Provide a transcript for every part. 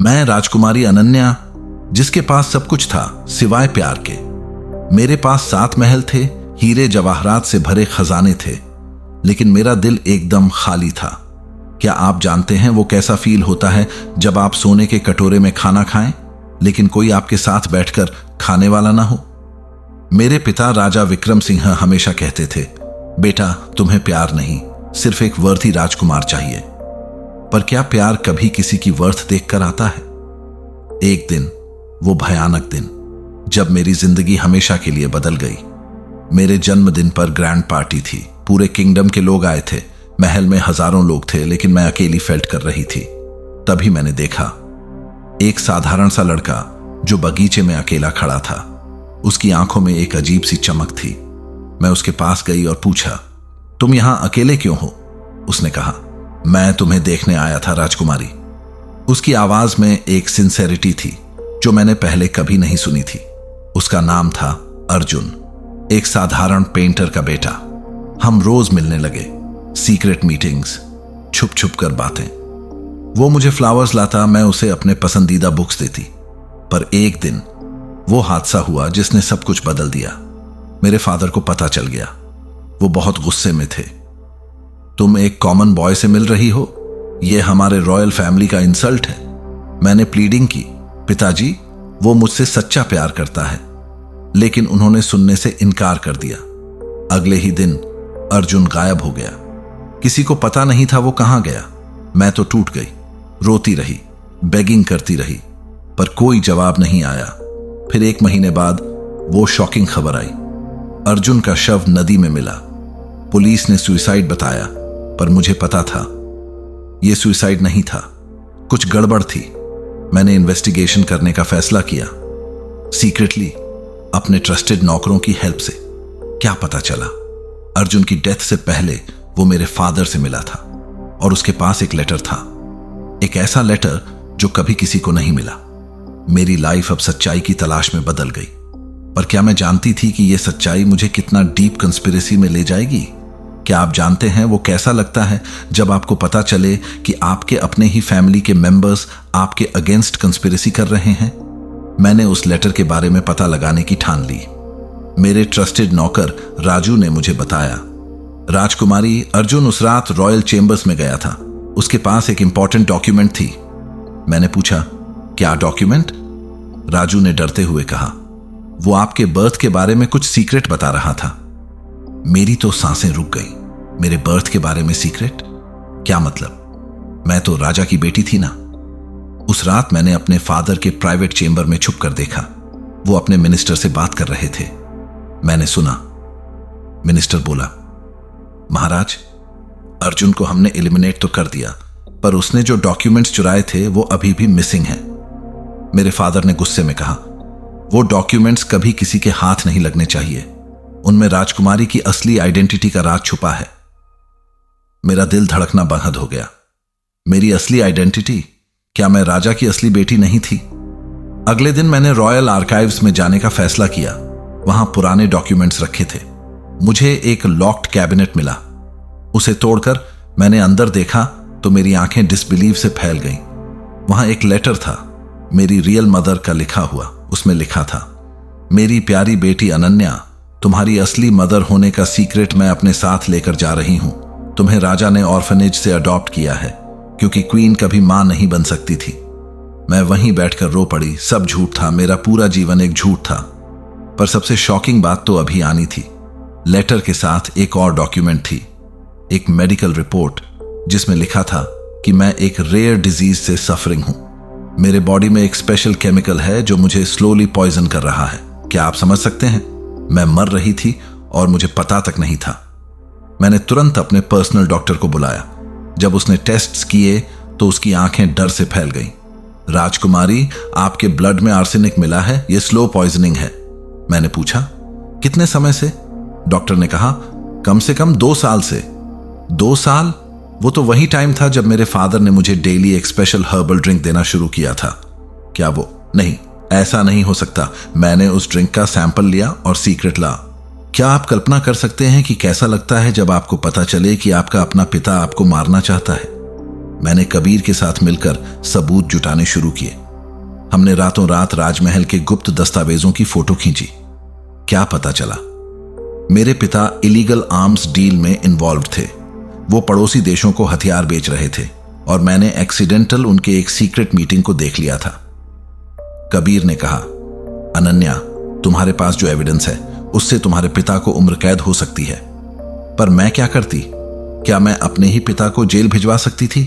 मैं राजकुमारी अनन्या, जिसके पास सब कुछ था सिवाय प्यार के। मेरे पास 7 महल थे, हीरे जवाहरात से भरे खजाने थे, लेकिन मेरा दिल एकदम खाली था। क्या आप जानते हैं वो कैसा फील होता है जब आप सोने के कटोरे में खाना खाएं, लेकिन कोई आपके साथ बैठकर खाने वाला ना हो? मेरे पिता राजा विक्रम सिंह हमेशा कहते थे, बेटा तुम्हें प्यार नहीं, सिर्फ एक वर्दी राजकुमार चाहिए। पर क्या प्यार कभी किसी की वर्थ देखकर आता है? एक दिन, वो भयानक दिन, जब मेरी जिंदगी हमेशा के लिए बदल गई। मेरे जन्मदिन पर ग्रैंड पार्टी थी, पूरे किंगडम के लोग आए थे, महल में हजारों लोग थे, लेकिन मैं अकेली फेल्ट कर रही थी। तभी मैंने देखा एक साधारण सा लड़का जो बगीचे में अकेला खड़ा था। उसकी आंखों में एक अजीब सी चमक थी। मैं उसके पास गई और पूछा, तुम यहां अकेले क्यों हो? उसने कहा, मैं तुम्हें देखने आया था राजकुमारी। उसकी आवाज में एक सिंसेरिटी थी जो मैंने पहले कभी नहीं सुनी थी। उसका नाम था अर्जुन, एक साधारण पेंटर का बेटा। हम रोज मिलने लगे, सीक्रेट मीटिंग्स, छुप छुप कर बातें। वो मुझे फ्लावर्स लाता, मैं उसे अपने पसंदीदा बुक्स देती। पर एक दिन वो हादसा हुआ जिसने सब कुछ बदल दिया। मेरे फादर को पता चल गया। वो बहुत गुस्से में थे। तुम एक कॉमन बॉय से मिल रही हो, यह हमारे रॉयल फैमिली का इंसल्ट है। मैंने प्लीडिंग की, पिताजी वो मुझसे सच्चा प्यार करता है, लेकिन उन्होंने सुनने से इनकार कर दिया। अगले ही दिन अर्जुन गायब हो गया। किसी को पता नहीं था वो कहां गया। मैं तो टूट गई, रोती रही, बेगिंग करती रही, पर कोई जवाब नहीं आया। फिर 1 महीने बाद वो शॉकिंग खबर आई। अर्जुन का शव नदी में मिला। पुलिस ने सुसाइड बताया, पर मुझे पता था यह सुसाइड नहीं था, कुछ गड़बड़ थी। मैंने इन्वेस्टिगेशन करने का फैसला किया, सीक्रेटली, अपने ट्रस्टेड नौकरों की हेल्प से। क्या पता चला? अर्जुन की डेथ से पहले वो मेरे फादर से मिला था और उसके पास एक लेटर था, एक ऐसा लेटर जो कभी किसी को नहीं मिला। मेरी लाइफ अब सच्चाई की तलाश में बदल गई। पर क्या मैं जानती थी कि यह सच्चाई मुझे कितना डीप कंस्पिरेसी में ले जाएगी? क्या आप जानते हैं वो कैसा लगता है जब आपको पता चले कि आपके अपने ही फैमिली के मेंबर्स आपके अगेंस्ट कंस्पिरेसी कर रहे हैं? मैंने उस लेटर के बारे में पता लगाने की ठान ली। मेरे ट्रस्टेड नौकर राजू ने मुझे बताया, राजकुमारी, अर्जुन उस रात रॉयल चेंबर्स में गया था। उसके पास एक इंपॉर्टेंट डॉक्यूमेंट थी। मैंने पूछा, क्या डॉक्यूमेंट? राजू ने डरते हुए कहा, वो आपके बर्थ के बारे में कुछ सीक्रेट बता रहा था। मेरी तो सांसें रुक गई। मेरे बर्थ के बारे में सीक्रेट? क्या मतलब? मैं तो राजा की बेटी थी ना। उस रात मैंने अपने फादर के प्राइवेट चेंबर में छुप कर देखा। वो अपने मिनिस्टर से बात कर रहे थे। मैंने सुना। मिनिस्टर बोला, महाराज, अर्जुन को हमने एलिमिनेट तो कर दिया, पर उसने जो डॉक्यूमेंट्स चुराए थे वो अभी भी मिसिंग हैं। मेरे फादर ने गुस्से में कहा, वो डॉक्यूमेंट्स कभी किसी के हाथ नहीं लगने चाहिए। उनमें राजकुमारी की असली आइडेंटिटी का राज छुपा है। मेरा दिल धड़कना बंद हो गया। मेरी असली आइडेंटिटी? क्या मैं राजा की असली बेटी नहीं थी? अगले दिन मैंने रॉयल आर्काइव्स में जाने का फैसला किया। वहां पुराने डॉक्यूमेंट्स रखे थे। मुझे एक लॉक्ड कैबिनेट मिला। उसे तोड़कर मैंने अंदर देखा तो मेरी आंखें डिसबिलीव से फैल गईं। वहां एक लेटर था, मेरी रियल मदर का लिखा हुआ। उसमें लिखा था, मेरी प्यारी बेटी अनन्या, तुम्हारी असली मदर होने का सीक्रेट मैं अपने साथ लेकर जा रही हूं। तुम्हें राजा ने ऑर्फनेज से अडॉप्ट किया है, क्योंकि क्वीन कभी मां नहीं बन सकती थी। मैं वहीं बैठकर रो पड़ी। सब झूठ था, मेरा पूरा जीवन एक झूठ था। पर सबसे शॉकिंग बात तो अभी आनी थी। लेटर के साथ एक और डॉक्यूमेंट थी, एक मेडिकल रिपोर्ट, जिसमें लिखा था कि मैं एक रेयर डिजीज से सफरिंग हूं। मेरे बॉडी में एक स्पेशल केमिकल है जो मुझे स्लोली पॉइजन कर रहा है। क्या आप समझ सकते हैं? मैं मर रही थी और मुझे पता तक नहीं था। मैंने तुरंत अपने पर्सनल डॉक्टर को बुलाया। जब उसने टेस्ट्स किए तो उसकी आंखें डर से फैल गईं। राजकुमारी, आपके ब्लड में आर्सेनिक मिला है, यह स्लो पॉइजनिंग है। मैंने पूछा, कितने समय से? डॉक्टर ने कहा, कम से कम 2 साल से। 2 साल? वो तो वही टाइम था जब मेरे फादर ने मुझे डेली एक स्पेशल हर्बल ड्रिंक देना शुरू किया था। क्या वो? नहीं, ऐसा नहीं हो सकता। मैंने उस ड्रिंक का सैंपल लिया और सीक्रेट ला। क्या आप कल्पना कर सकते हैं कि कैसा लगता है जब आपको पता चले कि आपका अपना पिता आपको मारना चाहता है? मैंने कबीर के साथ मिलकर सबूत जुटाने शुरू किए। हमने रातों रात राजमहल के गुप्त दस्तावेजों की फोटो खींची। क्या पता चला? मेरे पिता इलीगल आर्म्स डील में इन्वॉल्व थे। वो पड़ोसी देशों को हथियार बेच रहे थे और मैंने एक्सीडेंटल उनके एक सीक्रेट मीटिंग को देख लिया था। कबीर ने कहा, अनन्या, तुम्हारे पास जो एविडेंस है उससे तुम्हारे पिता को उम्र कैद हो सकती है। पर मैं क्या करती? क्या मैं अपने ही पिता को जेल भिजवा सकती थी?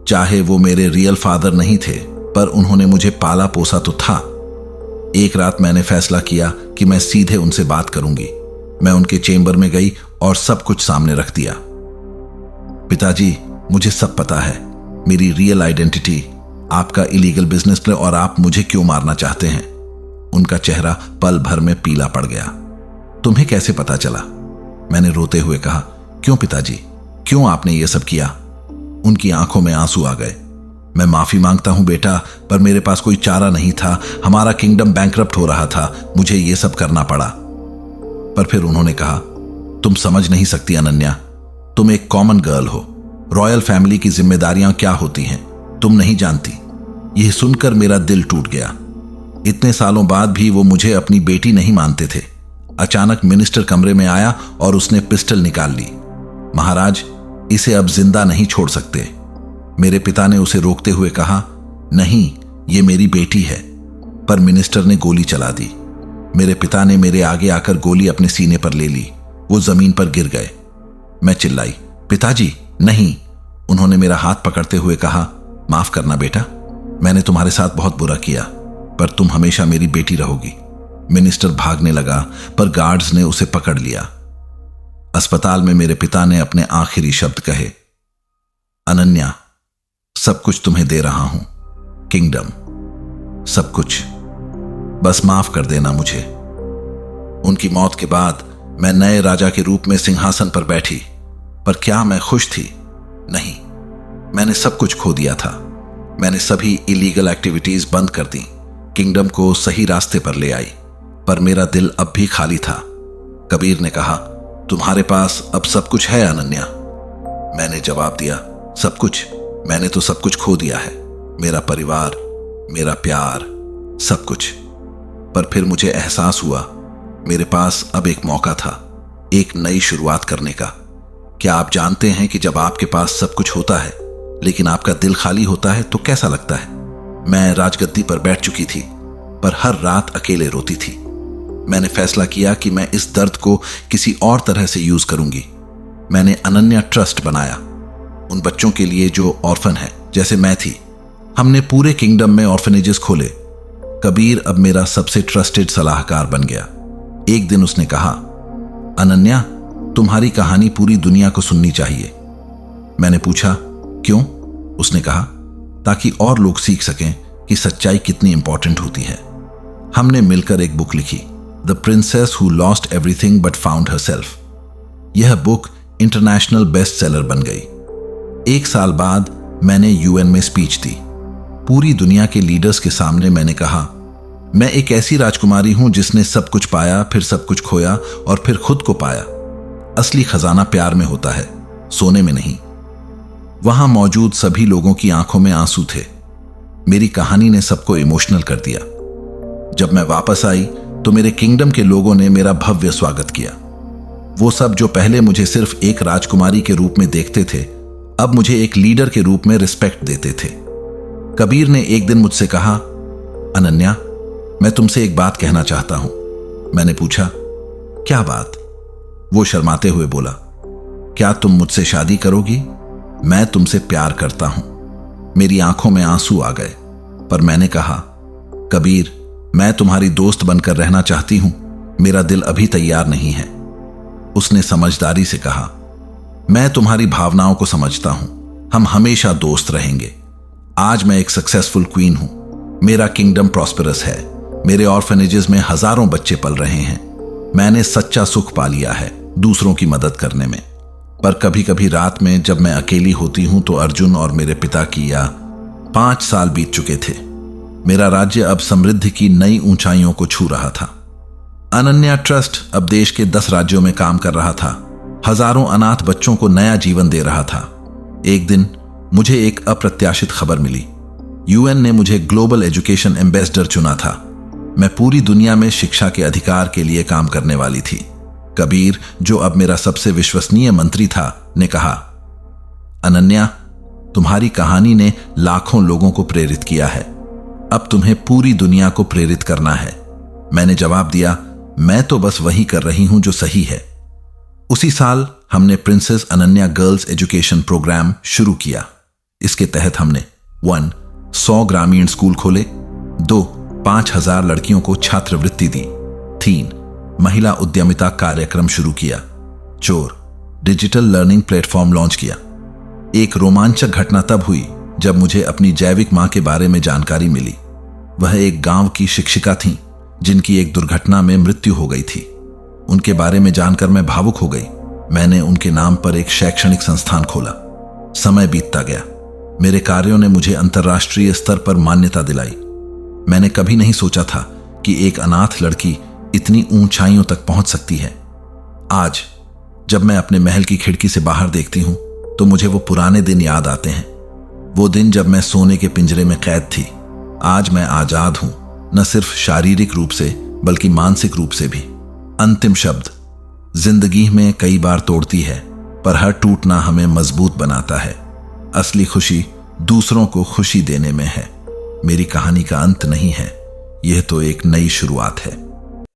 चाहे वो मेरे रियल फादर नहीं थे, पर उन्होंने मुझे पाला पोसा तो था। एक रात मैंने फैसला किया कि मैं सीधे उनसे बात करूंगी। मैं उनके चेंबर में गई और सब कुछ सामने रख दिया। पिताजी, मुझे सब पता है, मेरी रियल आइडेंटिटी, आपका इलीगल बिजनेस प्ले और आप मुझे क्यों मारना चाहते हैं। उनका चेहरा पल भर में पीला पड़ गया। तुम्हें कैसे पता चला? मैंने रोते हुए कहा, क्यों पिताजी, क्यों आपने ये सब किया? उनकी आंखों में आंसू आ गए। मैं माफी मांगता हूं बेटा, पर मेरे पास कोई चारा नहीं था। हमारा किंगडम बैंकरप्ट हो रहा था, मुझे ये सब करना पड़ा। पर फिर उन्होंने कहा, तुम समझ नहीं सकती अनन्या, तुम एक कॉमन गर्ल हो। रॉयल फैमिली की जिम्मेदारियां क्या होती हैं तुम नहीं जानती। यह सुनकर मेरा दिल टूट गया। इतने सालों बाद भी वो मुझे अपनी बेटी नहीं मानते थे। अचानक मिनिस्टर कमरे में आया और उसने पिस्टल निकाल ली। महाराज, इसे अब जिंदा नहीं छोड़ सकते। मेरे पिता ने उसे रोकते हुए कहा, नहीं, ये मेरी बेटी है। पर मिनिस्टर ने गोली चला दी। मेरे पिता ने मेरे आगे आकर गोली अपने सीने पर ले ली। वो जमीन पर गिर गए। मैं चिल्लाई, पिताजी नहीं। उन्होंने मेरा हाथ पकड़ते हुए कहा, माफ करना बेटा, मैंने तुम्हारे साथ बहुत बुरा किया, पर तुम हमेशा मेरी बेटी रहोगी। मिनिस्टर भागने लगा, पर गार्ड्स ने उसे पकड़ लिया। अस्पताल में मेरे पिता ने अपने आखिरी शब्द कहे, अनन्या, सब कुछ तुम्हें दे रहा हूं, किंगडम, सब कुछ, बस माफ कर देना मुझे। उनकी मौत के बाद मैं नए राजा के रूप में सिंहासन पर बैठी, पर क्या मैं खुश थी? नहीं, मैंने सब कुछ खो दिया था। मैंने सभी इलीगल एक्टिविटीज बंद कर दी, किंगडम को सही रास्ते पर ले आई, पर मेरा दिल अब भी खाली था। कबीर ने कहा, तुम्हारे पास अब सब कुछ है अनन्या। मैंने जवाब दिया, सब कुछ? मैंने तो सब कुछ खो दिया है, मेरा परिवार, मेरा प्यार, सब कुछ। पर फिर मुझे एहसास हुआ, मेरे पास अब एक मौका था, एक नई शुरुआत करने का। क्या आप जानते हैं कि जब आपके पास सब कुछ होता है लेकिन आपका दिल खाली होता है तो कैसा लगता है? मैं राजगद्दी पर बैठ चुकी थी, पर हर रात अकेले रोती थी। मैंने फैसला किया कि मैं इस दर्द को किसी और तरह से यूज करूंगी। मैंने अनन्या ट्रस्ट बनाया, उन बच्चों के लिए जो ऑर्फन है जैसे मैं थी। हमने पूरे किंगडम में ऑर्फनेजेस खोले। कबीर अब मेरा सबसे ट्रस्टेड सलाहकार बन गया। एक दिन उसने कहा, अनन्या, तुम्हारी कहानी पूरी दुनिया को सुननी चाहिए। मैंने पूछा, क्यों? उसने कहा, ताकि और लोग सीख सकें कि सच्चाई कितनी इंपॉर्टेंट होती है। हमने मिलकर एक बुक लिखी, the princess who lost everything but found herself. यह बुक इंटरनेशनल बेस्ट सेलर बन गई। 1 साल बाद मैंने यूएन में स्पीच दी। पूरी दुनिया के लीडर्स के सामने मैंने कहा, मैं एक ऐसी राजकुमारी हूं जिसने सब कुछ पाया, फिर सब कुछ खोया और फिर खुद को पाया। असली खजाना प्यार में होता है, सोने में नहीं। वहां मौजूद सभी लोगों की आंखों में आंसू थे। मेरी कहानी ने सबको इमोशनल कर दिया। जब मैं वापस आई तो मेरे किंगडम के लोगों ने मेरा भव्य स्वागत किया। वो सब जो पहले मुझे सिर्फ एक राजकुमारी के रूप में देखते थे, अब मुझे एक लीडर के रूप में रिस्पेक्ट देते थे। कबीर ने एक दिन मुझसे कहा, अनन्या, मैं तुमसे एक बात कहना चाहता हूं। मैंने पूछा, क्या बात? वो शर्माते हुए बोला, क्या तुम मुझसे शादी करोगी? मैं तुमसे प्यार करता हूं। मेरी आंखों में आंसू आ गए, पर मैंने कहा, कबीर, मैं तुम्हारी दोस्त बनकर रहना चाहती हूं, मेरा दिल अभी तैयार नहीं है। उसने समझदारी से कहा, मैं तुम्हारी भावनाओं को समझता हूं, हम हमेशा दोस्त रहेंगे। आज मैं एक सक्सेसफुल क्वीन हूं, मेरा किंगडम प्रॉस्पेरस है, मेरे ऑर्फनेजेस में हजारों बच्चे पल रहे हैं। मैंने सच्चा सुख पा लिया है दूसरों की मदद करने में। पर कभी कभी रात में जब मैं अकेली होती हूं तो अर्जुन और मेरे पिता की या 5 साल बीत चुके थे। मेरा राज्य अब समृद्धि की नई ऊंचाइयों को छू रहा था। अनन्या ट्रस्ट अब देश के 10 राज्यों में काम कर रहा था, हजारों अनाथ बच्चों को नया जीवन दे रहा था। एक दिन मुझे एक अप्रत्याशित खबर मिली। यूएन ने मुझे ग्लोबल एजुकेशन एम्बेसडर चुना था। मैं पूरी दुनिया में शिक्षा के अधिकार के लिए काम करने वाली थी। कबीर, जो अब मेरा सबसे विश्वसनीय मंत्री था, ने कहा, अनन्या, तुम्हारी कहानी ने लाखों लोगों को प्रेरित किया है। अब तुम्हें पूरी दुनिया को प्रेरित करना है। मैंने जवाब दिया, मैं तो बस वही कर रही हूं जो सही है। उसी साल हमने princess Ananya girls education program शुरू किया। इसके तहत हमने 100 ग्रामीण स्कूल खोले, 2 5,000 लड़कियों को छात्रवृत्ति दी, 3 महिला उद्यमिता कार्यक्रम शुरू किया, 4 डिजिटल लर्निंग प्लेटफॉर्म लॉन्च किया। एक रोमांचक घटना तब हुई जब मुझे अपनी जैविक मां के बारे में जानकारी मिली। वह एक गांव की शिक्षिका थीं जिनकी एक दुर्घटना में मृत्यु हो गई थी। उनके बारे में जानकर मैं भावुक हो गई। मैंने उनके नाम पर एक शैक्षणिक संस्थान खोला। समय बीतता गया। मेरे कार्यों ने मुझे अंतर्राष्ट्रीय स्तर पर मान्यता दिलाई। मैंने कभी नहीं सोचा था कि एक अनाथ लड़की इतनी ऊंचाइयों तक पहुंच सकती है। आज जब मैं अपने महल की खिड़की से बाहर देखती हूं तो मुझे वो पुराने दिन याद आते हैं। वो दिन जब मैं सोने के पिंजरे में कैद थी। आज मैं आजाद हूं, न सिर्फ शारीरिक रूप से बल्कि मानसिक रूप से भी। अंतिम शब्द, जिंदगी में कई बार तोड़ती है, पर हर टूटना हमें मजबूत बनाता है। असली खुशी दूसरों को खुशी देने में है। मेरी कहानी का अंत नहीं है, यह तो एक नई शुरुआत है।